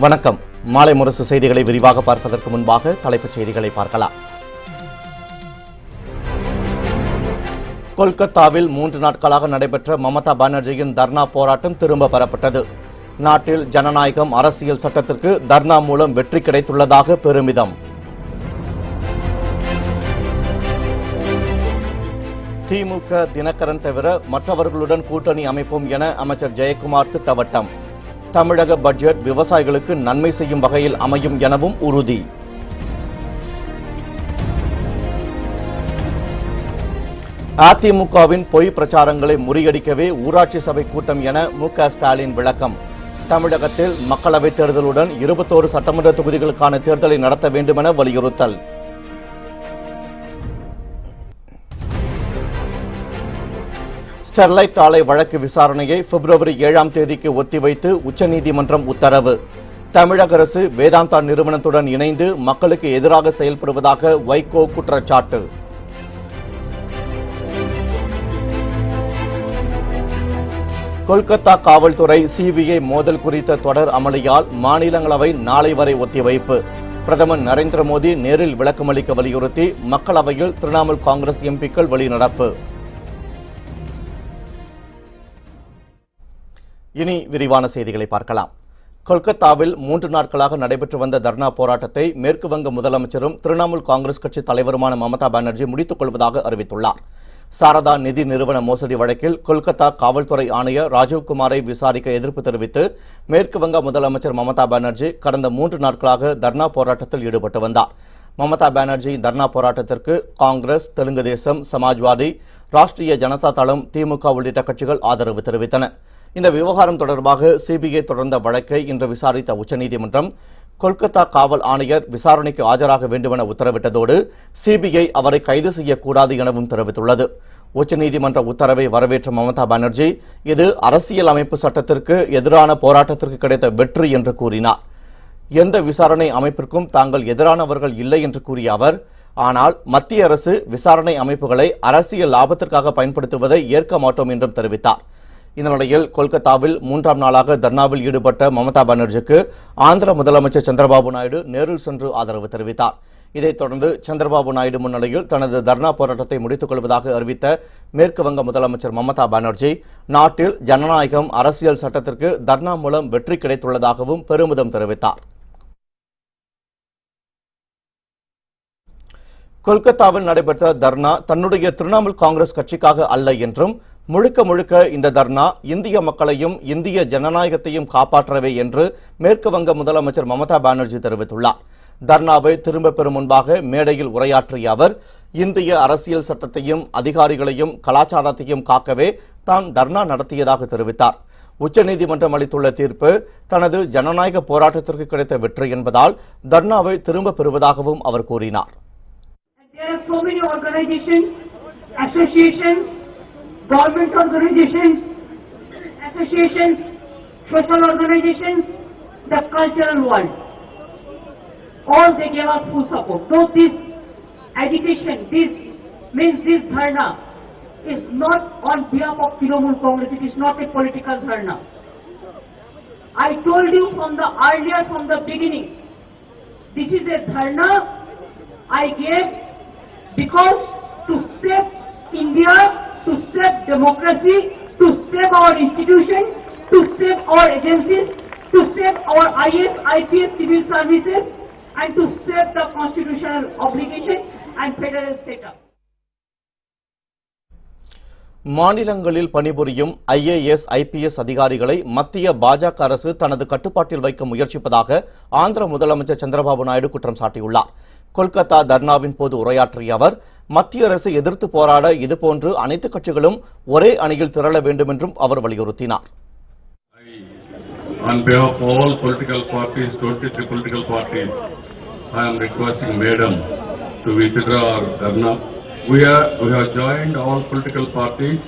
வணக்கம். மாலை முரசு செய்திகளை விரிவாக பார்ப்பதற்கு முன்பாக தலைப்புச் செய்திகளை பார்க்கலாம். கொல்கத்தாவில் 3 நாட்களாக நடைபெற்ற மமதா பானர்ஜியின் தர்ணா போராட்டம் திரும்ப பெறப்பட்டது. நாட்டில் ஜனநாயகம், அரசியல் சட்டத்திற்கு தர்ணா மூலம் வெற்றி கிடைத்துள்ளதாக பெருமிதம். திமுக தினகரன் தவிர மற்றவர்களுடன் கூட்டணி அமைப்போம் என அமைச்சர் ஜெயக்குமார் திட்டவட்டம். தமிழக பட்ஜெட் விவசாயிகளுக்கு நன்மை செய்யும் வகையில் அமையும் எனவும் உறுதி. அதிமுகவின் பொய் பிரச்சாரங்களை முறியடிக்கவே ஊராட்சி சபை கூட்டம் என மு.க. ஸ்டாலின் விளக்கம். தமிழகத்தில் மக்களவைத் தேர்தலுடன் 21 சட்டமன்ற தொகுதிகளுக்கான தேர்தலை நடத்த வேண்டுமென வலியுறுத்தல். ஸ்டெர்லைட் ஆலை வழக்கு விசாரணையை பிப்ரவரி 7ஆம் தேதிக்கு ஒத்திவைத்து உச்சநீதிமன்றம் உத்தரவு. தமிழக அரசு வேதாந்தா நிறுவனத்துடன் இணைந்து மக்களுக்கு எதிராக செயல்படுவதாக வைகோ குற்றச்சாட்டு. கொல்கத்தா காவல்துறை சிபிஐ மோதல் குறித்த தொடர் அமளியால் மாநிலங்களவை நாளை வரை ஒத்திவைப்பு. பிரதமர் நரேந்திர மோடி நேரில் விளக்கமளிக்க வலியுறுத்தி மக்களவையில் திரிணாமுல் காங்கிரஸ் எம்பிக்கள் வெளிநடப்பு. இனி விரிவான செய்திகளை பார்க்கலாம். கொல்கத்தாவில் 3 நாட்களாக நடைபெற்று வந்த தர்ணா போராட்டத்தை மேற்கு வங்க முதலமைச்சரும் திரிணாமுல் காங்கிரஸ் கட்சி தலைவருமான மமதா பானர்ஜி முடித்துக் கொள்வதாக அறிவித்துள்ளார். சாரதா நிதி நிறுவன மோசடி வழக்கில் கொல்கத்தா காவல்துறை ஆணையர் ராஜீவ்குமாரை விசாரிக்க எதிர்ப்பு தெரிவித்து மேற்கு வங்க முதலமைச்சர் மமதா பானர்ஜி கடந்த 3 நாட்களாக தர்ணா போராட்டத்தில் ஈடுபட்டு வந்தார். மமதா பானர்ஜி தர்ணா போராட்டத்திற்கு காங்கிரஸ், தெலுங்கு தேசம், சமாஜ்வாதி, ராஷ்டிரிய ஜனதா தளம், திமுக உள்ளிட்ட கட்சிகள் ஆதரவு தெரிவித்தன. இந்த விவகாரம் தொடர்பாக சிபிஐ தொடர்ந்த வழக்கை இன்று விசாரித்த உச்சநீதிமன்றம் கொல்கத்தா காவல் ஆணையர் விசாரணைக்கு ஆஜராக வேண்டுமென உத்தரவிட்டதோடு சிபிஐ அவரை கைது செய்யக்கூடாது எனவும் தெரிவித்துள்ளது. உச்சநீதிமன்ற உத்தரவை வரவேற்ற மமதா பானர்ஜி இது அரசியல் அமைப்பு சட்டத்திற்கு எதிரான போராட்டத்திற்கு கிடைத்த வெற்றி என்று கூறினார். எந்த விசாரணை அமைப்பிற்கும் தாங்கள் எதிரானவர்கள் இல்லை என்று கூறிய அவர், ஆனால் மத்திய அரசு விசாரணை அமைப்புகளை அரசியல் லாபத்திற்காக பயன்படுத்துவதை ஏற்க மாட்டோம் என்றும் தெரிவித்தார். இந்த நிலையில் கொல்கத்தாவில் 3ஆம் நாளாக தர்ணாவில் ஈடுபட்ட மமதா பானர்ஜிக்கு ஆந்திர முதலமைச்சர் சந்திரபாபு நாயுடு நேரில் சென்று ஆதரவு தெரிவித்தார். இதைத் தொடர்ந்து சந்திரபாபு நாயுடு முன்னிலையில் தனது தர்ணா போராட்டத்தை முடித்துக் கொள்வதாக அறிவித்த மேற்கு வங்க முதலமைச்சர் மமதா பானர்ஜி நாட்டில் ஜனநாயகம், அரசியல் சட்டத்திற்கு தர்ணா மூலம் வெற்றி கிடைத்துள்ளதாகவும் பெருமிதம் தெரிவித்தார். கொல்கத்தாவில் நடைபெற்ற தர்ணா தன்னுடைய திரிணாமுல் காங்கிரஸ் கட்சிக்காக அல்ல என்றும் முழுக்க முழுக்க இந்த தர்ணா இந்திய மக்களையும் இந்திய ஜனநாயகத்தையும் காப்பாற்றவே என்று மேற்கு வங்க முதலமைச்சர் மமதா பானர்ஜி தெரிவித்துள்ளார். தர்ணாவை திரும்பப் பெறும் முன்பாக மேடையில் உரையாற்றிய அவர், இந்திய அரசியல் சட்டத்தையும் அதிகாரிகளையும் கலாச்சாரத்தையும் காக்கவே தான் தர்ணா நடத்தியதாக தெரிவித்தார். உச்சநீதிமன்றம் அளித்துள்ள தீர்ப்பு தனது ஜனநாயக போராட்டத்திற்கு கிடைத்த வெற்றி என்பதால் தர்ணாவை திரும்பப் பெறுவதாகவும் அவர் கூறினார். Government organizations, associations, social organizations, the cultural world, all they gave us full support. So this agitation, this means this dharna is not on behalf of Trinamool Congress, it is not a political dharna. I told you from the beginning, this is a dharna I gave because to save India, to save democracy, to save our institutions, to save our agencies, to save our IAS, IPS civil services, and to save the constitutional obligation and federal setup. மாநிலங்களில் பணிபுரியும் IAS, IPS அதிகாரிகளை மத்திய பாஜக அரசு தனது கட்டுப்பாட்டில் வைக்க முயற்சிப்பதாக ஆந்திர முதலமைச்சர் சந்திரபாபு நாயுடு குற்றம் சாட்டியுள்ளார். கொல்கத்தா தர்ணாவின் போது உரையாற்றிய அவர், மத்திய அரசு எதிர்த்து போராட இதுபோன்று அனைத்து கட்சிகளும் ஒரே அணியில் திரள வேண்டும் என்றும் அவர் வலியுறுத்தினார். On behalf of all political parties, 23 political parties, I am requesting Madam to withdraw our dharna. We have joined all political parties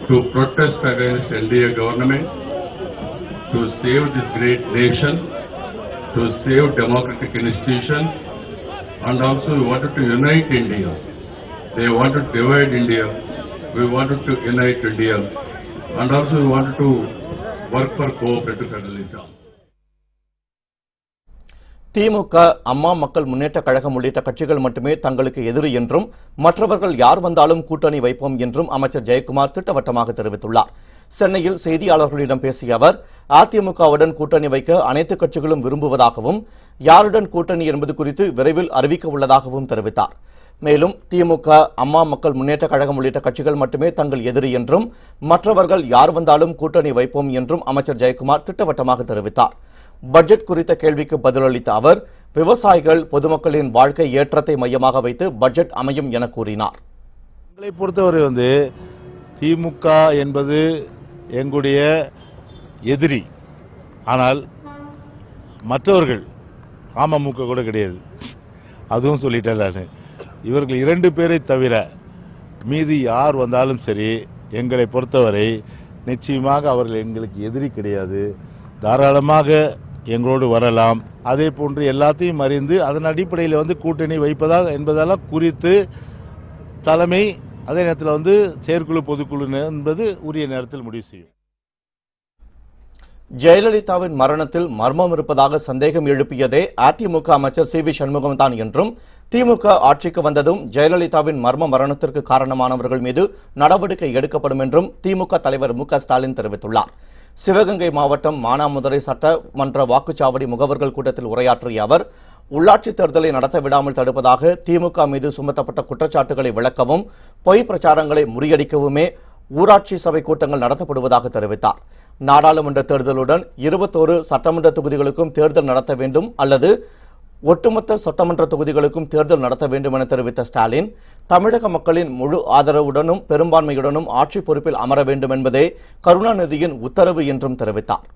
to protest against NDA government, to save this great nation, to save democratic institutions, and also we wanted to unite India. They wanted to divide India. We wanted to unite India. And also we wanted to work for cooperative federalism. திமுக, அம்மா மக்கள் முன்னேற்ற கழகம் உள்ளிட்ட கட்சிகள் மட்டுமே தங்களுக்கு எதிரி என்றும் மற்றவர்கள் யார் வந்தாலும் கூட்டணி வைப்போம் என்றும் அமைச்சர் ஜெயக்குமார் திட்டவட்டமாக தெரிவித்துள்ளார். சென்னையில் செய்தியாளர்களிடம் பேசிய அவர், அதிமுகவுடன் கூட்டணி வைக்க அனைத்து கட்சிகளும் விரும்புவதாகவும் யாருடன் கூட்டணி என்பது குறித்து விரைவில் அறிவிக்க உள்ளதாகவும் தெரிவித்தார். மேலும் திமுக, அம்மா மக்கள் முன்னேற்ற கழகம் உள்ளிட்ட கட்சிகள் மட்டுமே தங்கள் எதிரி என்றும் மற்றவர்கள் யார் வந்தாலும் கூட்டணி வைப்போம் என்றும் அமைச்சர் ஜெயக்குமார் திட்டவட்டமாக தெரிவித்தார். பட்ஜெட் குறித்த கேள்விக்கு பதிலளித்த அவர், விவசாயிகள், பொதுமக்களின் வாழ்க்கை ஏற்றத்தை மையமாக வைத்து பட்ஜெட் அமையும் என கூறினார். எங்களை பொறுத்தவரை திமுக என்பது எங்களுடைய எதிரி. ஆனால் மற்றவர்கள் அமமுக கூட கிடையாது. அதுவும் சொல்லிட்டேன் நான். இவர்கள் 2 பேரை தவிர மீதி யார் வந்தாலும் சரி, எங்களை பொறுத்தவரை நிச்சயமாக அவர்கள் எங்களுக்கு எதிரி கிடையாது. தாராளமாக எங்களோடு வரலாம். அதே போன்று எல்லாத்தையும் அறிந்து அதன் அடிப்படையில் கூட்டணி வைப்பதா என்பதெல்லாம் குறித்து தலைமை, அதே நேரத்தில் செயற்குழு, பொதுக்குழு என்பது உரிய நேரத்தில் முடிவு செய்யும். ஜெயலலிதாவின் மரணத்தில் மர்மம் இருப்பதாக சந்தேகம் எழுப்பியதே அதிமுக அமைச்சர் சி வி சண்முகம் தான் என்றும், திமுக ஆட்சிக்கு வந்ததும் ஜெயலலிதாவின் மர்ம மரணத்திற்கு காரணமானவர்கள் மீது நடவடிக்கை எடுக்கப்படும் என்றும் திமுக தலைவர் மு க ஸ்டாலின் தெரிவித்துள்ளார். சிவகங்கை மாவட்டம் மானாமதுரை சட்டமன்ற வாக்குச்சாவடி முகவர்கள் கூட்டத்தில் உரையாற்றிய அவர், உள்ளாட்சித் தேர்தலை நடத்த விடாமல் தடுப்பதாக திமுக மீது சுமத்தப்பட்ட குற்றச்சாட்டுகளை விளக்கவும், பொய் பிரச்சாரங்களை முறியடிக்கவுமே ஊராட்சி சபை கூட்டங்கள் நடத்தப்படுவதாக தெரிவித்தார். நாடாளுமன்ற தேர்தலுடன் 21 சட்டமன்ற தொகுதிகளுக்கும் தேர்தல் நடத்த வேண்டும் அல்லது ஒட்டுமொத்த சட்டமன்ற தொகுதிகளுக்கும் தேர்தல் நடத்த வேண்டும் என தெரிவித்த ஸ்டாலின், தமிழக மக்களின் முழு ஆதரவுடனும் பெரும்பான்மையுடனும் ஆட்சி பொறுப்பில் அமர வேண்டும் என்பதே கருணாநிதியின் உத்தரவு என்றும் தெரிவித்தார்.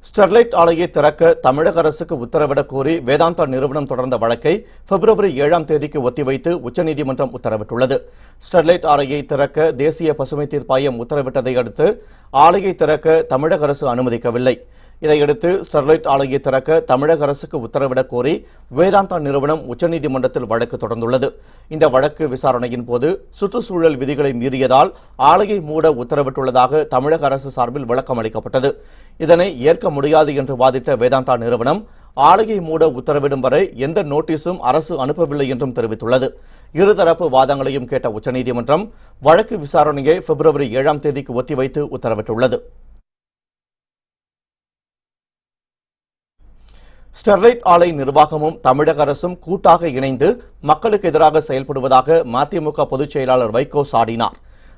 ஸ்டெர்லைட் ஆலையை திறக்க தமிழக அரசுக்கு உத்தரவிடக் கோரி வேதாந்தா நிறுவனம் தொடர்ந்த வழக்கை பிப்ரவரி 7ஆம் தேதிக்கு ஒத்திவைத்து உச்சநீதிமன்றம் உத்தரவிட்டுள்ளது. ஸ்டெர்லைட் ஆலையை திறக்க தேசிய பசுமை தீர்ப்பாயம் உத்தரவிட்டதை அடுத்து ஆலையை திறக்க தமிழக அரசு அனுமதிக்கவில்லை. இதையடுத்து ஸ்டெர்லைட் ஆலையை திறக்க தமிழக அரசுக்கு உத்தரவிடக் கோரி வேதாந்தா நிறுவனம் உச்சநீதிமன்றத்தில் வழக்கு தொடர்ந்துள்ளது. இந்த வழக்கு விசாரணையின் போது சுற்றுச்சூழல் விதிகளை மீறியதால் ஆலையை மூட உத்தரவிட்டுள்ளதாக தமிழக அரசு சார்பில் விளக்கம் அளிக்கப்பட்டது. இதனை ஏற்க முடியாது என்று வாதிட்ட வேதாந்தா நிறுவனம், ஆலையை மூட உத்தரவிடும் வரை எந்த நோட்டீஸும் அரசு அனுப்பவில்லை என்றும் தெரிவித்துள்ளது. இருதரப்பு வாதங்களையும் கேட்ட உச்சநீதிமன்றம் வழக்கு விசாரணையை பிப்ரவரி 7ஆம் தேதிக்கு ஒத்திவைத்து உத்தரவிட்டுள்ளது. ஸ்டெர்லைட் ஆலை நிர்வாகமும் தமிழக அரசும் கூட்டாக இணைந்து மக்களுக்கு எதிராக செயல்படுவதாக மதிமுக பொதுச் செயலாளர் வைகோ சாடினார்.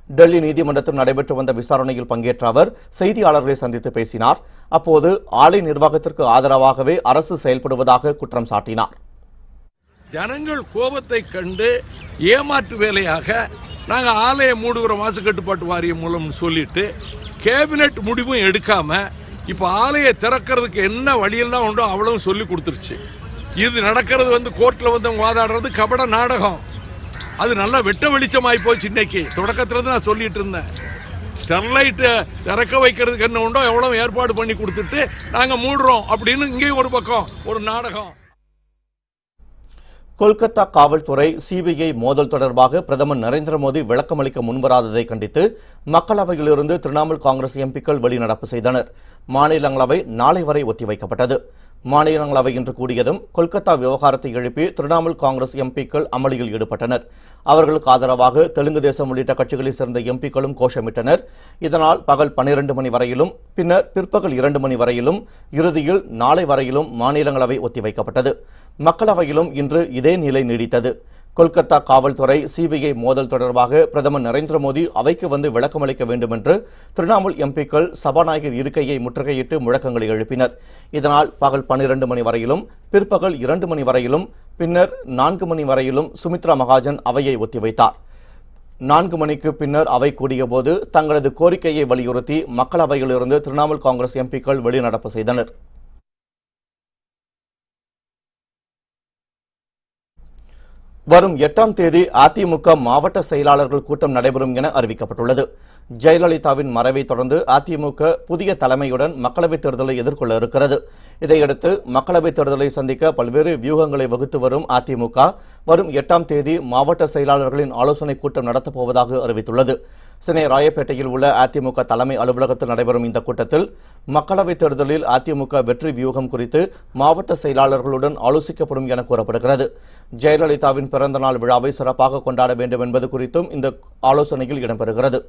டெல்லி நீதிமன்றத்தில் நடைபெற்று வந்த விசாரணையில் பங்கேற்ற அவர் செய்தியாளர்களை சந்தித்து பேசினார். அப்போது ஆலை நிர்வாகத்திற்கு ஆதரவாகவே அரசு செயல்படுவதாக குற்றம் சாட்டினார். ஜனங்கள் கோபத்தை கண்டு ஏமாற்று வேலையாக நாங்கள் ஆலையை மூடுகிற மாசு கட்டுப்பாட்டு வாரியம் மூலம் சொல்லிட்டு கேபினெட் முடிவும் எடுக்காம இப்ப ஆலையை திறக்கிறதுக்கு என்ன வழியெல்லாம் உண்டோ அவ்வளவு சொல்லி கொடுத்துருச்சு. இது நடக்கிறது கோர்ட்ல வாதாடுறது கபட நாடகம். அது நல்லா வெட்ட வெளிச்சமாயி போச்சு. இன்னைக்கு தொடக்கத்துல நான் சொல்லிட்டு இருந்தேன், ஸ்டெர்லைட் திறக்க வைக்கிறதுக்கு என்ன உண்டோ எவ்வளவு ஏற்பாடு பண்ணி கொடுத்துட்டு நாங்க மூடுறோம் அப்படின்னு இங்கேயும் ஒரு பக்கம் ஒரு நாடகம். கொல்கத்தா காவல்துறை சிபிஐ மோதல் தொடர்பாக பிரதமர் நரேந்திர மோடி விளக்கமளிக்க முன்வராததை கண்டித்து மக்களவையிலிருந்து திரிணாமுல் காங்கிரஸ் எம்பிக்கள் வெளிநடப்பு செய்தனர். மாநிலங்களவை நாளை வரை ஒத்திவைக்கப்பட்டது. மாநிலங்களவை இன்று கூடியதும் கொல்கத்தா விவகாரத்தை எழுப்பி திரிணாமுல் காங்கிரஸ் எம்பிக்கள் அமளியில் ஈடுபட்டனர். அவர்களுக்கு ஆதரவாக தெலுங்கு தேசம் உள்ளிட்ட கட்சிகளைச் சேர்ந்த எம்பிக்களும் கோஷமிட்டனர். இதனால் பகல் 12 மணி வரையிலும் பின்னர் பிற்பகல் 2 மணி வரையிலும் இறுதியில் நாளை வரையிலும் மாநிலங்களவை ஒத்திவைக்கப்பட்டது. மக்களவையிலும் இன்று இதே நிலை நீடித்தது. கொல்கத்தா காவல்துறை சிபிஐ மோதல் தொடர்பாக பிரதமர் நரேந்திர மோடி அவைக்கு வந்து விளக்கமளிக்க வேண்டும் என்று திரிணாமுல் எம்பிக்கள் சபாநாயகர் இருக்கையை முற்றுகையிட்டு முழக்கங்களை எழுப்பினர். இதனால் பகல் 12 மணி வரையிலும் பிற்பகல் 2 மணி வரையிலும் பின்னர் 4 மணி வரையிலும் சுமித்ரா மகாஜன் அவையை ஒத்திவைத்தார். 4 மணிக்கு பின்னர் அவை கூடியபோது தங்களது கோரிக்கையை வலியுறுத்தி மக்களவையிலிருந்து திரிணாமுல் காங்கிரஸ் எம்பிக்கள் வெளிநடப்பு செய்தனர். வரும் 8ஆம் தேதி அதிமுக மாவட்ட செயலாளர்கள் கூட்டம் நடைபெறும் என அறிவிக்கப்பட்டுள்ளது. ஜெயலலிதாவின் மறைவை தொடர்ந்து அதிமுக புதிய தலைமையுடன் மக்களவைத் தேர்தலை எதிர்கொள்ள இருக்கிறது. இதையடுத்து மக்களவைத் தேர்தலை சந்திக்க பல்வேறு வியூகங்களை வகுத்து வரும் அதிமுக வரும் 8ஆம் தேதி மாவட்ட செயலாளர்களின் ஆலோசனைக் கூட்டம் நடத்தப்போவதாக அறிவித்துள்ளது. சென்னை ராயப்பேட்டையில் உள்ள அதிமுக தலைமை அலுவலகத்தில் நடைபெறும் இந்த கூட்டத்தில் மக்களவைத் தேர்தலில் அதிமுக வெற்றி வியூகம் குறித்து மாவட்ட செயலாளர்களுடன் ஆலோசிக்கப்படும் என கூறப்படுகிறது. ஜெயலலிதாவின் பிறந்தநாள் விழாவை சிறப்பாக கொண்டாட வேண்டும் என்பது குறித்தும் இந்த ஆலோசனையில் இடம்பெறுகிறது.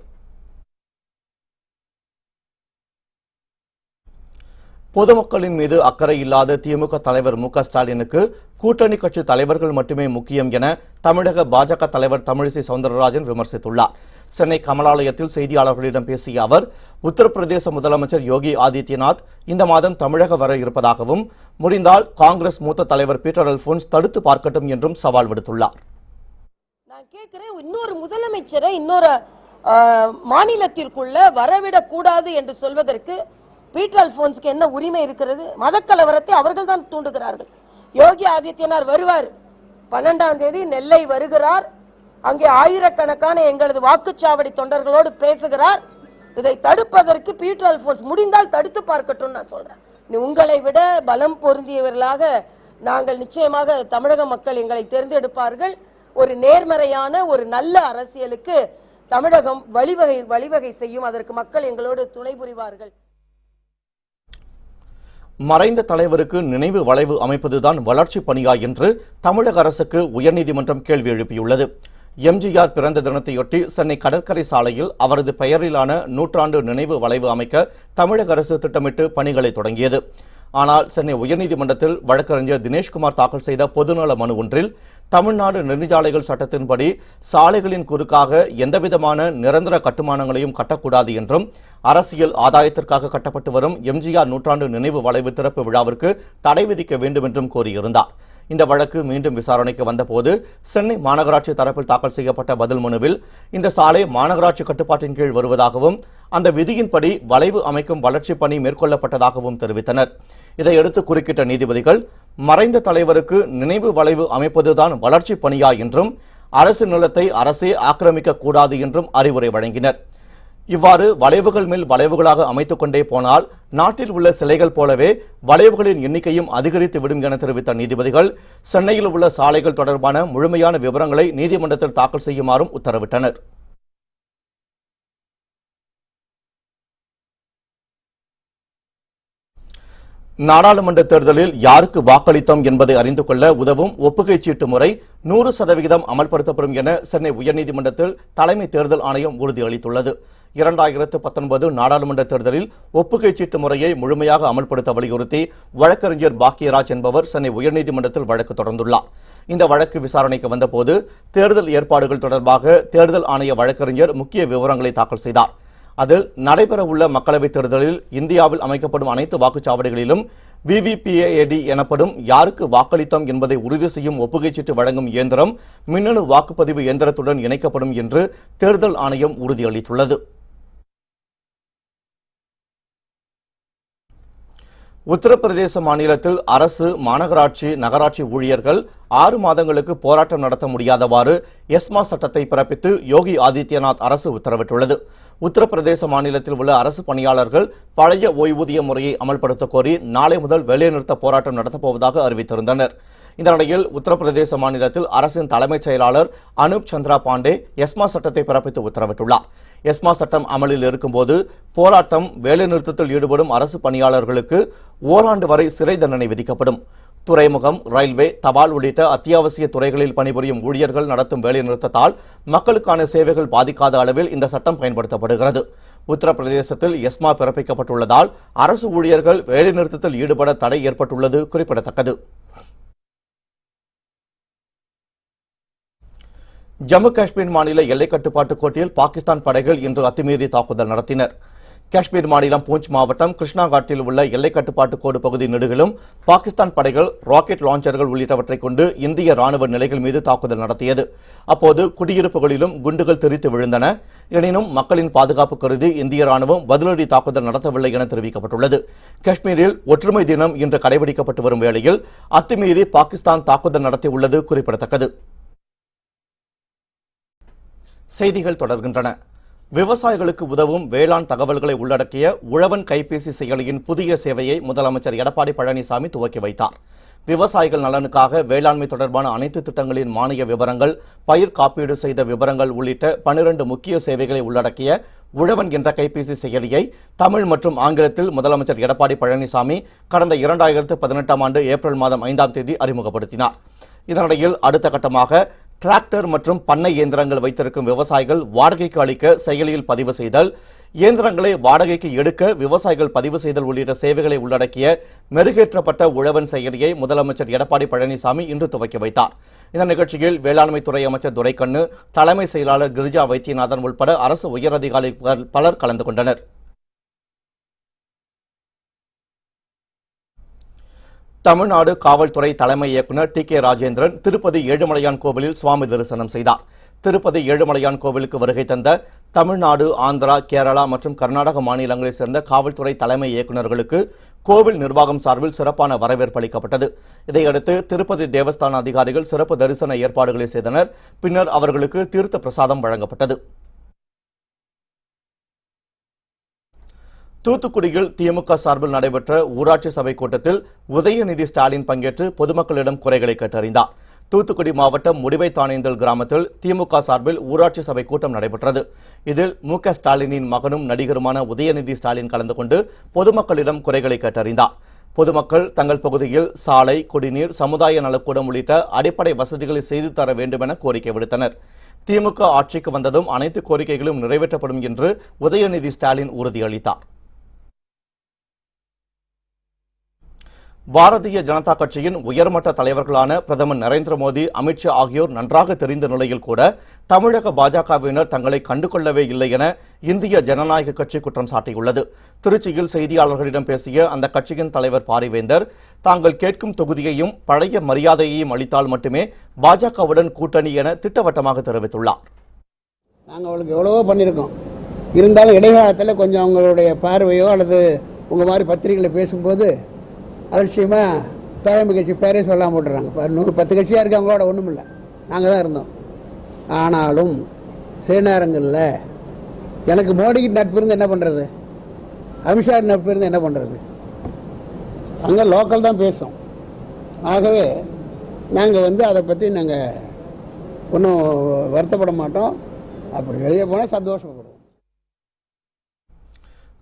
பொதுமக்களின் மீது அக்கறை இல்லாத திமுக தலைவர் மு க ஸ்டாலினுக்கு கூட்டணி கட்சி தலைவர்கள் மட்டுமே முக்கியம் என தமிழக பாஜக தலைவர் தமிழிசை சவுந்தரராஜன் விமர்சித்துள்ளார். சென்னை கமலாலயத்தில் செய்தியாளர்களிடம் பேசிய அவர், உத்தரப்பிரதேச முதலமைச்சர் யோகி ஆதித்யநாத் இந்த மாதம் தமிழகம் வர இருப்பதாகவும், முடிந்தால் காங்கிரஸ் மூத்த தலைவர் பீட்டர் அல்போன்ஸ் தடுத்து பார்க்கட்டும் என்றும் சவால் விடுத்துள்ளார். நான் கேட்கிறேன், இன்னொரு முதலமைச்சரை இன்னொரு மாநிலத்திற்குள்ள வரவிடக் கூடாது என்று சொல்வதற்கு பீட்டர் அல்போன்ஸ்க்கு என்ன உரிமை இருக்கிறது? மதக்கலவரத்தை அவர்கள் தான் தூண்டுகிறார்கள். யோகி ஆதித்யநாத் வருவார், 12ஆம் தேதி நெல்லை வருகிறார், அங்கே ஆயிரக்கணக்கான எங்களது வாக்குச்சாவடி தொண்டர்களோடு பேசுகிறார். இதை தடுப்பதற்கு பீட்டர் அல்போன்ஸ் முடிந்தால் தடுத்து பார்க்கட்டும் நான் சொல்றேன். உங்களை விட பலம் பொருந்தியவர்களாக நாங்கள் நிச்சயமாக தமிழக மக்கள் எங்களை தேர்ந்தெடுப்பார்கள். ஒரு நேர்மறையான ஒரு நல்ல அரசியலுக்கு தமிழகம் வழிவகை செய்யும். அதற்கு மக்கள் எங்களோடு துணை புரிவார்கள். மறைந்த தலைவருக்கு நினைவு வளைவு அமைப்பதுதான் வளர்ச்சி பணியா என்று தமிழக அரசுக்கு உயர்நீதிமன்றம் கேள்வி எழுப்பியுள்ளது. எம்ஜிஆர் பிறந்த தினத்தையொட்டி சென்னை கடற்கரை சாலையில் அவரது பெயரிலான 100ஆண்டு நினைவு வளைவு அமைக்க தமிழக அரசு திட்டமிட்டு பணிகளை தொடங்கியது. ஆனால் சென்னை உயர்நீதிமன்றத்தில் வழக்கறிஞர் தினேஷ்குமார் தாக்கல் செய்த பொதுநல மனு ஒன்றில் தமிழ்நாடு நெடுஞ்சாலைகள் சட்டத்தின்படி சாலைகளின் குறுக்காக எந்தவிதமான நிரந்தர கட்டுமானங்களையும் கட்டக்கூடாது என்றும், அரசியல் ஆதாயத்திற்காக கட்டப்பட்டு வரும் எம்ஜிஆர் 100ஆண்டு நினைவு வளைவு திறப்பு விழாவிற்கு தடை விதிக்க வேண்டும் என்றும் கோரியிருந்தார். இந்த வழக்கு மீண்டும் விசாரணைக்கு வந்தபோது சென்னை மாநகராட்சி தரப்பில் தாக்கல் செய்யப்பட்ட பதில் மனுவில் இந்த சாலை மாநகராட்சி கட்டுப்பாட்டின் கீழ் வருவதாகவும், அந்த விதியின்படி வளைவு அமைக்கும் வளர்ச்சி பணி மேற்கொள்ளப்பட்டதாகவும் தெரிவித்தனர். இதையடுத்து குறுக்கிட்ட நீதிபதிகள், மறைந்த தலைவருக்கு நினைவு வளைவு அமைப்பதுதான் வளர்ச்சி பணியா என்றும், அரசு நிலத்தை அரசே ஆக்கிரமிக்க கூடாது என்றும் அறிவுரை வழங்கினர். இவ்வாறு வளைவுகள் மேல் வளைவுகளாக அமைத்துக் கொண்டே போனால் நாட்டில் உள்ள சிலைகள் போலவே வளைவுகளின் எண்ணிக்கையும் அதிகரித்துவிடும் என தெரிவித்த நீதிபதிகள், சென்னையில் உள்ள சாலைகள் தொடர்பான முழுமையான விவரங்களை நீதிமன்றத்தில் தாக்கல் செய்யுமாறும் உத்தரவிட்டனர். நாடாளுமன்ற தேர்தலில் யாருக்கு வாக்களித்தோம் என்பதை அறிந்து கொள்ள உதவும் ஒப்புகைச் சீட்டு முறை 100% அமல்படுத்தப்படும் என சென்னை உயர்நீதிமன்றத்தில் தலைமை தேர்தல் ஆணையம் உறுதியளித்துள்ளது. 2019 நாடாளுமன்ற தேர்தலில் ஒப்புகைச் சீட்டு முறையை முழுமையாக அமல்படுத்த வலியுறுத்தி வழக்கறிஞர் பாக்கியராஜ் என்பவர் சென்னை உயர்நீதிமன்றத்தில் வழக்கு தொடர்ந்துள்ளார். இந்த வழக்கு விசாரணைக்கு வந்தபோது தேர்தல் ஏற்பாடுகள் தொடர்பாக தேர்தல் ஆணைய வழக்கறிஞர் முக்கிய விவரங்களை தாக்கல் செய்தார். அதில் நடைபெறவுள்ள மக்களவைத் தேர்தலில் இந்தியாவில் அமைக்கப்படும் அனைத்து வாக்குச்சாவடிகளிலும் VVPAD எனப்படும் யாருக்கு வாக்களித்தோம் என்பதை உறுதி செய்யும் ஒப்புகைச் சீட்டு வழங்கும் இயந்திரம் மின்னணு வாக்குப்பதிவு இயந்திரத்துடன் இணைக்கப்படும் என்று தேர்தல் ஆணையம் உறுதியளித்துள்ளது. உத்தரப்பிரதேச மாநிலத்தில் அரசு, மாநகராட்சி, நகராட்சி ஊழியர்கள் 6 மாதங்களுக்கு போராட்டம் நடத்த முடியாதவாறு எஸ்மா சட்டத்தை பிறப்பித்து யோகி ஆதித்யநாத் அரசு உத்தரவிட்டுள்ளது. உத்தரப்பிரதேச மாநிலத்தில் உள்ள அரசு பணியாளர்கள் பழைய ஓய்வூதிய முறையை அமல்படுத்த கோரி நாளை முதல் வேலைநிறுத்த போராட்டம் நடத்தப்போவதாக அறிவித்திருந்தனர். இந்த நிலையில் உத்தரப்பிரதேச மாநிலத்தில் அரசின் தலைமைச் செயலாளர் அனூப் சந்திரா பாண்டே எஸ்மா சட்டத்தை பிறப்பித்து உத்தரவிட்டுள்ளார். எஸ்மா சட்டம் அமலில் இருக்கும்போது போராட்டம், வேலைநிறுத்தத்தில் ஈடுபடும் அரசு பணியாளர்களுக்கு ஓராண்டு வரை சிறை தண்டனை விதிக்கப்படும். துறைமுகம், ரயில்வே, தபால் உள்ளிட்ட அத்தியாவசிய துறைகளில் பணிபுரியும் ஊழியர்கள் நடத்தும் வேலைநிறுத்தத்தால் மக்களுக்கான சேவைகள் பாதிக்காத அளவில் இந்த சட்டம் பயன்படுத்தப்படுகிறது. உத்தரப்பிரதேசத்தில் எஸ்மா பிறப்பிக்கப்பட்டுள்ளதால் அரசு ஊழியர்கள் வேலைநிறுத்தத்தில் ஈடுபட தடை ஏற்பட்டுள்ளது குறிப்பிடத்தக்கது. ஜம்மு காஷ்மீர் மாநில எல்லைக் கட்டுப்பாட்டு கோட்டில் பாகிஸ்தான் படைகள் இன்று அத்துமீறி தாக்குதல் நடத்தினர். காஷ்மீர் மாநிலம் பூஞ்ச் மாவட்டம் கிருஷ்ணா காட்டில் உள்ள எல்லைக் கட்டுப்பாட்டு கோடு பகுதி நெடுகிலும் பாகிஸ்தான் படைகள் ராக்கெட் லான்ச்சர்கள் உள்ளிட்டவற்றை கொண்டு இந்திய ராணுவ நிலைகள் மீது தாக்குதல் நடத்தியது. அப்போது குடியிருப்புகளிலும் குண்டுகள் தெரித்து விழுந்தன. எனினும் மக்களின் பாதுகாப்பு கருதி இந்திய ராணுவம் பதிலடி தாக்குதல் நடத்தவில்லை என தெரிவிக்கப்பட்டுள்ளது. காஷ்மீரில் ஒற்றுமை தினம் இன்று கடைபிடிக்கப்பட்டு வரும் வேளையில் அத்துமீறி பாகிஸ்தான் தாக்குதல் நடத்தியுள்ளது குறிப்பிடத்தக்கது. செய்திகள் தொடர்கின்றன. விவசாயிகளுக்கு உதவும் வேளாண் தகவல்களை உள்ளடக்கிய உழவன் கைபேசி செயலியின் புதிய சேவையை முதலமைச்சர் எடப்பாடி பழனிசாமி துவக்கி வைத்தார். விவசாயிகள் நலனுக்காக வேளாண்மை தொடர்பான அனைத்து திட்டங்களின் மானிய விவரங்கள், பயிர் காப்பீடு செய்த விவரங்கள் உள்ளிட்ட 12 முக்கிய சேவைகளை உள்ளடக்கிய உழவன் என்ற கைபேசி செயலியை தமிழ் மற்றும் ஆங்கிலத்தில் முதலமைச்சர் எடப்பாடி பழனிசாமி கடந்த 2018ஆம் ஆண்டு ஏப்ரல் மாதம் 5ஆம் தேதி அறிமுகப்படுத்தினார். இதனிடையில் அடுத்த கட்டமாக டிராக்டர் மற்றும் பண்ணை இயந்திரங்கள் வைத்திருக்கும் விவசாயிகள் வாடகைக்கு அளிக்க செயலியில் பதிவு செய்தல், இயந்திரங்களை வாடகைக்கு எடுக்க விவசாயிகள் பதிவு செய்தல் உள்ளிட்ட சேவைகளை உள்ளடக்கிய மெருகேற்றப்பட்ட உழவன் செயலியை முதலமைச்சர் எடப்பாடி பழனிசாமி இன்று துவக்கி வைத்தார். இந்த நிகழ்ச்சியில் வேளாண்மைத்துறை அமைச்சர் துரைக்கண்ணு, தலைமை செயலாளர் கிரிஜா வைத்தியநாதன் உட்பட அரசு உயரதிகாரிகள் பலர் கலந்து கொண்டனர். தமிழ்நாடு காவல்துறை தலைமை இயக்குநர் டி கே ராஜேந்திரன் திருப்பதி ஏழுமலையான் கோவிலில் சுவாமி தரிசனம் செய்தார். திருப்பதி ஏழுமலையான் கோவிலுக்கு வருகை தந்த தமிழ்நாடு, ஆந்திரா, கேரளா மற்றும் கர்நாடக மாநிலங்களைச் சேர்ந்த காவல்துறை தலைமை இயக்குநர்களுக்கு கோவில் நிர்வாகம் சார்பில் சிறப்பான வரவேற்பு அளிக்கப்பட்டது. இதையடுத்து திருப்பதி தேவஸ்தான அதிகாரிகள் சிறப்பு தரிசன ஏற்பாடுகளை செய்தனர். பின்னர் அவர்களுக்கு தீர்த்த பிரசாதம் வழங்கப்பட்டது. தூத்துக்குடியில் திமுக சார்பில் நடைபெற்ற ஊராட்சி சபை கூட்டத்தில் உதயநிதி ஸ்டாலின் பங்கேற்று பொதுமக்களிடம் குறைகளை கேட்டறிந்தார். தூத்துக்குடி மாவட்டம் முடிவைத்தானேந்தல் கிராமத்தில் திமுக சார்பில் ஊராட்சி சபை கூட்டம் நடைபெற்றது. இதில் மு.க. ஸ்டாலினின் மகனும் நடிகருமான உதயநிதி ஸ்டாலின் கலந்து கொண்டு பொதுமக்களிடம் குறைகளை கேட்டறிந்தார். பொதுமக்கள் தங்கள் பகுதியில் சாலை, குடிநீர், சமுதாய நலக்கூடம் உள்ளிட்ட அடிப்படை வசதிகளை செய்து தர வேண்டும் என கோரிக்கை விடுத்தனர். திமுக ஆட்சிக்கு வந்ததும் அனைத்து கோரிக்கைகளும் நிறைவேற்றப்படும் என்று உதயநிதி ஸ்டாலின் உறுதியளித்தார். பாரதிய ஜனதா கட்சியின் உயர்மட்ட தலைவர்களான பிரதமர் நரேந்திர மோடி, அமித்ஷா ஆகியோர் நன்றாக தெரிந்த நிலையில் கூட தமிழக பாஜகவினர் தங்களை கண்டுகொள்ளவே இல்லை என இந்திய ஜனநாயக கட்சி குற்றம் சாட்டியுள்ளது. திருச்சியில் செய்தியாளர்களிடம் பேசிய அந்த கட்சியின் தலைவர் பாரிவேந்தர், தாங்கள் கேட்கும் தொகுதியையும் பழைய மரியாதையையும் அளித்தால் மட்டுமே பாஜகவுடன் கூட்டணி என திட்டவட்டமாக தெரிவித்துள்ளார். நாங்கள் அவளுக்கு எவ்வளவோ பண்ணியிருக்கோம். இருந்தாலும் இடைக்காலத்தில் கொஞ்சம் அவங்களுடைய பார்வையோ அல்லது உங்கள் மாதிரி பத்திரிகையில் பேசும்போது அலட்சியமாக தோழமை கட்சி பேரே சொல்லாமல் போட்டுறாங்க. 110 கட்சியாக இருக்குது, அவங்களோட ஒன்றும் இல்லை, நாங்கள் தான் இருந்தோம். ஆனாலும் சில நேரங்களில் எனக்கு மோடிக்கு நட்பு இருந்து என்ன பண்ணுறது, அமித்ஷா நட்பு இருந்து என்ன பண்ணுறது, அங்கே லோக்கல் தான் பேசும். ஆகவே நாங்கள் அதை பற்றி நாங்கள் ஒன்றும் வருத்தப்பட மாட்டோம். அப்படி வெளியே போனால் சந்தோஷப்படுவோம்.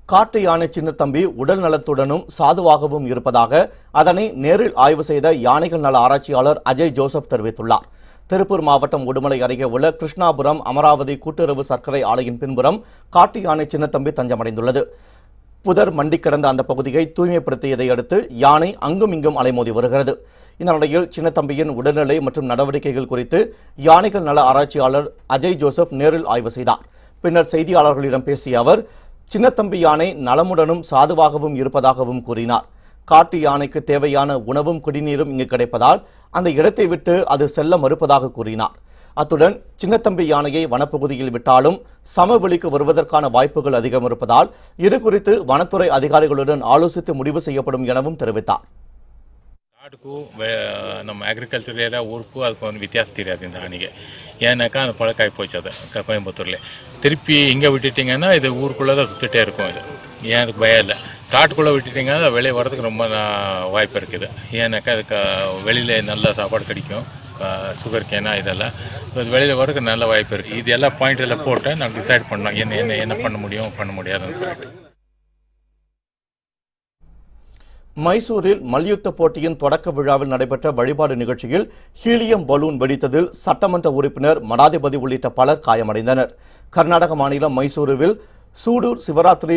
காட்டு யானை சின்னத்தம்பி உடல் நலத்துடனும் சாதுவாகவும் இருப்பதாக அதனை நேரில் ஆய்வு செய்த யானைகள் நல ஆராய்ச்சியாளர் அஜய் ஜோசப் தெரிவித்துள்ளார். திருப்பூர் மாவட்டம் உடுமலை அருகே உள்ள கிருஷ்ணாபுரம் அமராவதி கூட்டுறவு சர்க்கரை ஆலையின் பின்புறம் காட்டு யானை சின்னத்தம்பி தஞ்சமடைந்துள்ளது. புதர் மண்டி கிடந்த அந்த பகுதியை தூய்மைப்படுத்தியதை அடுத்து யானை அங்கும் இங்கும் அலைமோதி வருகிறது. இந்த நிலையில் சின்னத்தம்பியின் உடல்நிலை மற்றும் நடவடிக்கைகள் குறித்து யானைகள் நல ஆராய்ச்சியாளர் அஜய் ஜோசப் நேரில் ஆய்வு செய்தார். பின்னர் செய்தியாளர்களிடம் பேசிய அவர், சின்னத்தம்பி யானை நலமுடனும் சாதுவாகவும் இருப்பதாகவும் கூறினார். காட்டு யானைக்கு தேவையான உணவும் குடிநீரும் இங்கு கிடைப்பதால் அந்த இடத்தை விட்டு அது செல்ல மறுப்பதாக கூறினார். அத்துடன் சின்னத்தம்பி யானையை வனப்பகுதியில் விட்டாலும் சமவெளிக்கு வருவதற்கான வாய்ப்புகள் அதிகம் இருப்பதால் இது குறித்து வனத்துறை அதிகாரிகளுடன் ஆலோசித்து முடிவு செய்யப்படும் எனவும் தெரிவித்தார். ಕಾಡಿಗೂ ನಮ್ಮ ಅಗ್ರಿಕಲ್ಚರ್ ಏರಿಯಾ ಊರಿಗೂ ಅದಕ್ಕೆ ಒಂದು ವ್ಯತ್ಯಾಸ தெரியாது ஆணிಗೆ. ஏன்னாக்கா அந்த பழக்காய் போச்சு அது கோயம்புத்தூர்ல. திருப்பி இங்கே விட்டுட்டிங்கன்னா இது ஊருக்குள்ளே தான் சுற்றிட்டே இருக்கும். இது ஏன் அதுக்கு பயம் இல்லை. காட்டுக்குள்ளே விட்டுட்டிங்கன்னா வெளியே வர்றதுக்கு ரொம்ப வாய்ப்பு இருக்குது. ஏன்னாக்கா அதுக்கு வெளியில் நல்ல சாப்பாடு கிடைக்கும், சுகர் கேனா இதெல்லாம் வெளியில் வர்றதுக்கு நல்ல வாய்ப்பு இருக்குது. இது எல்லாம் பாயிண்ட் எல்லாம் போட்டு நாங்கள் டிசைட் பண்ணோம் என்ன பண்ண முடியும் பண்ண முடியாதுன்னு சொல்லிட்டு. மைசூரில் மல்யுத்த போட்டியின் தொடக்க விழாவில் நடைபெற்ற வழிபாடு நிகழ்ச்சியில் ஹீலியம் பலூன் வெடித்ததில் சட்டமன்ற உறுப்பினர் மடாதிபதி உள்ளிட்ட பலர் காயமடைந்தனர். கர்நாடக மாநிலம் மைசூருவில் சூடூர் சிவராத்திரி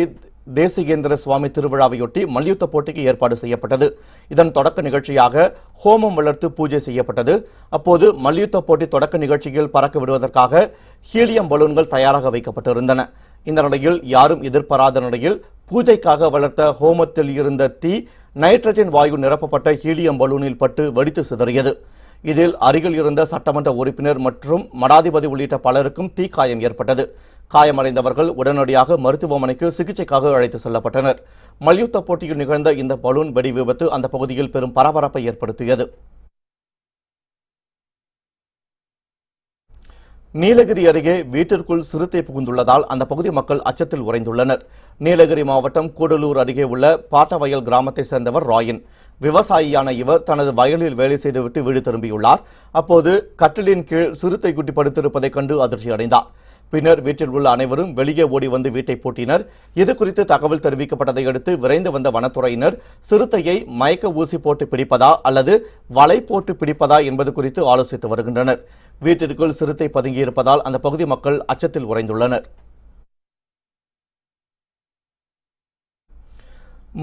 தேசிகேந்திர சுவாமி திருவிழாவையொட்டி மல்யுத்த போட்டிக்கு ஏற்பாடு செய்யப்பட்டது. இதன் தொடக்க நிகழ்ச்சியாக ஹோமம் வளர்த்து பூஜை செய்யப்பட்டது. அப்போது மல்யுத்த போட்டி தொடக்க நிகழ்ச்சியில் பறக்க விடுவதற்காக ஹீலியம் பலூன்கள் தயாராக வைக்கப்பட்டிருந்தன. இந்த நிலையில் யாரும் எதிர்பாராத நிலையில் பூஜைக்காக வளர்த்த ஹோமத்தில் இருந்த தீ நைட்ரஜன் வாயு நிரப்பப்பட்ட ஹீலியம் பலூனில் பட்டு வெடித்து சிதறியது. இதில் அருகில் இருந்த சட்டமன்ற உறுப்பினர் மற்றும் மடாதிபதி உள்ளிட்ட பலருக்கும் தீக்காயம் ஏற்பட்டது. காயமடைந்தவர்கள் உடனடியாக மருத்துவமனைக்கு சிகிச்சைக்காக அழைத்து செல்லப்பட்டனர். மல்யுத்த போட்டியில் நிகழ்ந்த இந்த பலூன் வெடி விபத்து அந்த பகுதியில் பெரும் பரபரப்பை ஏற்படுத்தியது. நீலகிரி அருகே வீட்டிற்குள் சிறுத்தை புகுந்துள்ளதால் அந்த பகுதி மக்கள் அச்சத்தில் உறைந்துள்ளனர். நீலகிரி மாவட்டம் கூடலூர் அருகே உள்ள பாட்டவயல் கிராமத்தை சேர்ந்தவர் ராயன். விவசாயியான இவர் தனது வயலில் வேலை செய்துவிட்டு வீடு திரும்பியுள்ளார். அப்போது கட்டிலின் கீழ் சிறுத்தை குட்டி படுத்திருப்பதைக் கண்டு அதிர்ச்சி அடைந்தார். பின்னர் வீட்டில் உள்ள அனைவரும் வெளியே ஓடி வந்து வீட்டை பூட்டினர். இதுகுறித்து தகவல் தெரிவிக்கப்பட்டதை அடுத்து விரைந்து வந்த வனத்துறையினர் சிறுத்தையை மயக்க ஊசி போட்டு பிடிப்பதா அல்லது வலை போட்டு பிடிப்பதா என்பது குறித்து ஆலோசித்து வருகின்றனர். வீட்டிற்குள் சிறுத்தை பதுங்கியிருப்பதால் அந்த பகுதி மக்கள் அச்சத்தில் உறைந்துள்ளனர்.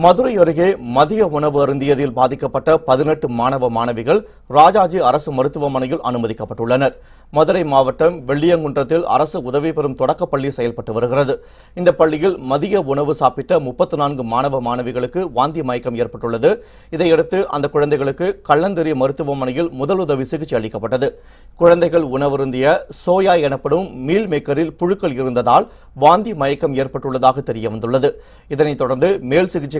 மதுரை அருகே மதிய உணவு அருந்தியதில் பாதிக்கப்பட்ட 18 மாணவ மாணவிகள் ராஜாஜி அரசு மருத்துவமனையில் அனுமதிக்கப்பட்டுள்ளனர். மதுரை மாவட்டம் வெள்ளியங்குன்றத்தில் அரசு உதவி பெறும் தொடக்கப்பள்ளி செயல்பட்டு வருகிறது. இந்த பள்ளியில் மதிய உணவு சாப்பிட்ட 34 மாணவ மாணவிகளுக்கு வாந்தி மயக்கம் ஏற்பட்டுள்ளது. இதையடுத்து அந்த குழந்தைகளுக்கு கள்ளந்தெறி மருத்துவமனையில் முதலுதவி சிகிச்சை அளிக்கப்பட்டது. குழந்தைகள் உணவருந்திய சோயா எனப்படும் மீல் மேக்கரில் புழுக்கள் இருந்ததால் வாந்தி மயக்கம் ஏற்பட்டுள்ளதாக தெரியவந்துள்ளது. இதனைத் தொடர்ந்து மேல் சிகிச்சைக்காக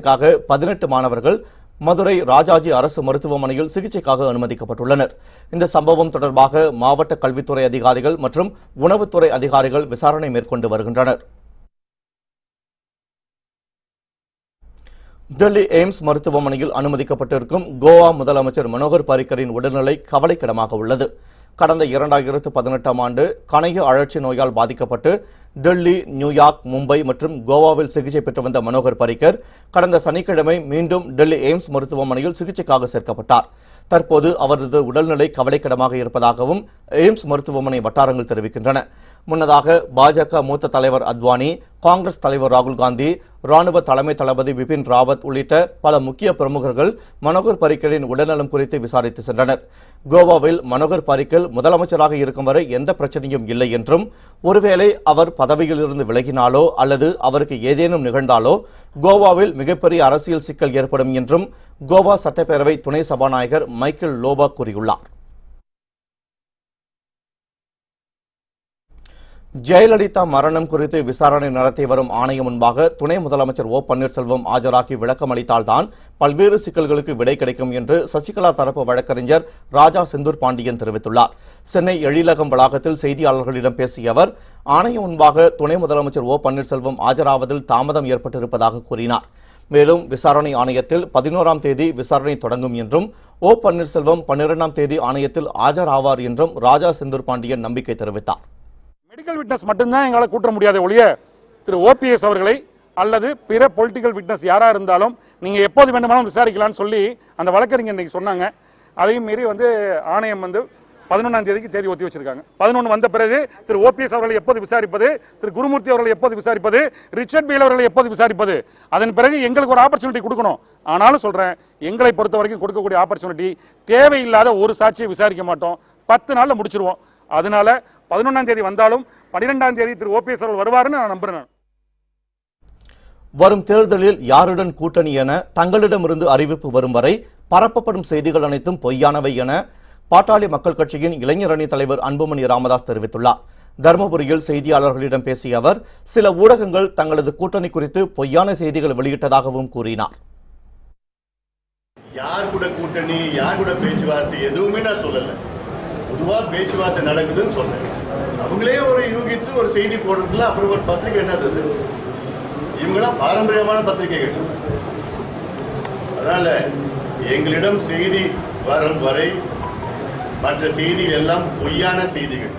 18 மாணவர்கள் மதுரை ராஜாஜி அரசு மருத்துவமனையில் சிகிச்சைக்காக அனுமதிக்கப்பட்டுள்ளனர். இந்த சம்பவம் தொடர்பாக மாவட்ட கல்வித்துறை அதிகாரிகள் மற்றும் உணவுத்துறை அதிகாரிகள் விசாரணை மேற்கொண்டு வருகின்றனர். டெல்லி எய்ம்ஸ் மருத்துவமனையில் அனுமதிக்கப்பட்டிருக்கும் கோவா முதலமைச்சர் மனோகர் பாரிக்கரின் உடல்நிலை கவலைக்கிடமாக உள்ளது. கடந்த 2018ஆம் ஆண்டு கணைய அழற்சி நோயால் பாதிக்கப்பட்டு டெல்லி, நியூயார்க், மும்பை மற்றும் கோவாவில் சிகிச்சை பெற்று வந்த மனோகர் பாரிக்கர் கடந்த சனிக்கிழமை மீண்டும் டெல்லி எய்ம்ஸ் மருத்துவமனையில் சிகிச்சைக்காக சேர்க்கப்பட்டார். தற்போது அவரது உடல்நிலை கவலைக்கிடமாக இருப்பதாகவும் எய்ம்ஸ் மருத்துவமனை வட்டாரங்கள் தெரிவிக்கின்றன. முன்னதாக பாஜக மூத்த தலைவர் அத்வானி, காங்கிரஸ் தலைவர் ராகுல் காந்தி, ராணுவ தலைமை தளபதி பிபின் ராவத் உள்ளிட்ட பல முக்கிய பிரமுகர்கள் மனோகர் பாரிக்கரின் உடல்நலம் குறித்து விசாரித்து சென்றனர். கோவாவில் மனோகர் பாரிக்கர் முதலமைச்சராக இருக்கும் வரை எந்த பிரச்சனையும் இல்லை என்றும், ஒருவேளை அவர் பதவியில் இருந்து விலகினாலோ அல்லது அவருக்கு ஏதேனும் நிகழ்ந்தாலோ கோவாவில் மிகப்பெரிய அரசியல் சிக்கல் ஏற்படும் என்றும் கோவா சட்டப்பேரவை துணை சபாநாயகர் மைக்கேல் லோபா கூறியுள்ளார். ஜெயலலிதா மரணம் குறித்து விசாரணை நடத்தி வரும் ஆணையம் முன்பாக துணை முதலமைச்சர் ஓ பன்னீர்செல்வம் ஆஜராகி விளக்கம் அளித்தால்தான் பல்வேறு சிக்கல்களுக்கு விடை கிடைக்கும் என்று சசிகலா தரப்பு வழக்கறிஞர் ராஜா செந்தூர் பாண்டியன் தெரிவித்துள்ளார். சென்னை எழிலகம் வளாகத்தில் செய்தியாளர்களிடம் பேசிய அவர், ஆணையம் முன்பாக துணை முதலமைச்சர் ஓ பன்னீர்செல்வம் ஆஜராவதில் தாமதம் ஏற்பட்டிருப்பதாக கூறினார். மேலும் விசாரணை ஆணையத்தில் 11ஆம் தேதி விசாரணை தொடங்கும் என்றும், ஓ பன்னீர்செல்வம் 12ஆம் தேதி ஆணையத்தில் ஆஜராவார் என்றும் ராஜா செந்தூர் பாண்டியன் நம்பிக்கை தெரிவித்தார். மெடிக்கல் விட்னஸ் மட்டும்தான் எங்களால் கூட்ட முடியாத ஒழிய திரு ஓபிஎஸ் அவர்களை அல்லது பிற பொலிட்டிக்கல் விட்னஸ் யாராக இருந்தாலும் நீங்கள் எப்போது வேண்டுமானாலும் விசாரிக்கலாம்னு சொல்லி அந்த வழக்கறிஞர் இன்னைக்கு சொன்னாங்க. அதையும் மீறி ஆணையம் 11ஆம் தேதிக்கு தேதி ஒத்தி வச்சிருக்காங்க. 11 வந்த பிறகு திரு ஓபிஎஸ் அவர்களை எப்போது விசாரிப்பது, திரு குருமூர்த்தி அவர்களை எப்போது விசாரிப்பது, ரிச்சர்ட் பீல் அவர்களை எப்போது விசாரிப்பது, அதன் பிறகு எங்களுக்கு ஒரு ஆப்பர்ச்சுனிட்டி கொடுக்கணும். ஆனாலும் சொல்றேன், எங்களை பொறுத்த வரைக்கும் கொடுக்கக்கூடிய ஆப்பர்ச்சுனிட்டி தேவையில்லாத ஒரு சாட்சியை விசாரிக்க மாட்டோம், 10 நாளில் முடிச்சிருவோம். அதனால 11ஆம் தேதி வந்தாலும் 12ஆம் தேதி திரு ஓபிஎஸ் அவர்கள் வருவாருன்னு நான் நம்புறேன். வரும் தேர்தலில் யாருடன் கூட்டணி என தங்களிடமிருந்து அறிவிப்பு வரும் வரை பரப்பப்படும் செய்திகள் அனைத்தும் பொய்யானவை என பாட்டாளி மக்கள் கட்சியின் இளைஞர் அணி தலைவர் அன்புமணி ராமதாஸ் தெரிவித்துள்ளார். தருமபுரியில் செய்தியாளர்களிடம் பேசிய அவர், சில ஊடகங்கள் தங்களது கூட்டணி குறித்து பொய்யான செய்திகள் வெளியிட்டதாகவும் கூறினார். யார் கூட கூட்டணி, யார் கூட பேச்சுவார்த்தை எதுவுமே நான் சொல்லல. பொதுவா பேச்சுவார்த்தை நடக்குதுன்னு சொன்னேன். அவங்களே ஒரு யூகித்து ஒரு செய்தி போடுறதுல அப்புறம் ஒரு பத்திரிகை என்னது, இவங்களாம் பாரம்பரியமான பத்திரிகைகள். அதனால எங்களிடம் செய்தி வரும் வரை மற்ற செய்திகள் எல்லாம் பொய்யான செய்திகள்.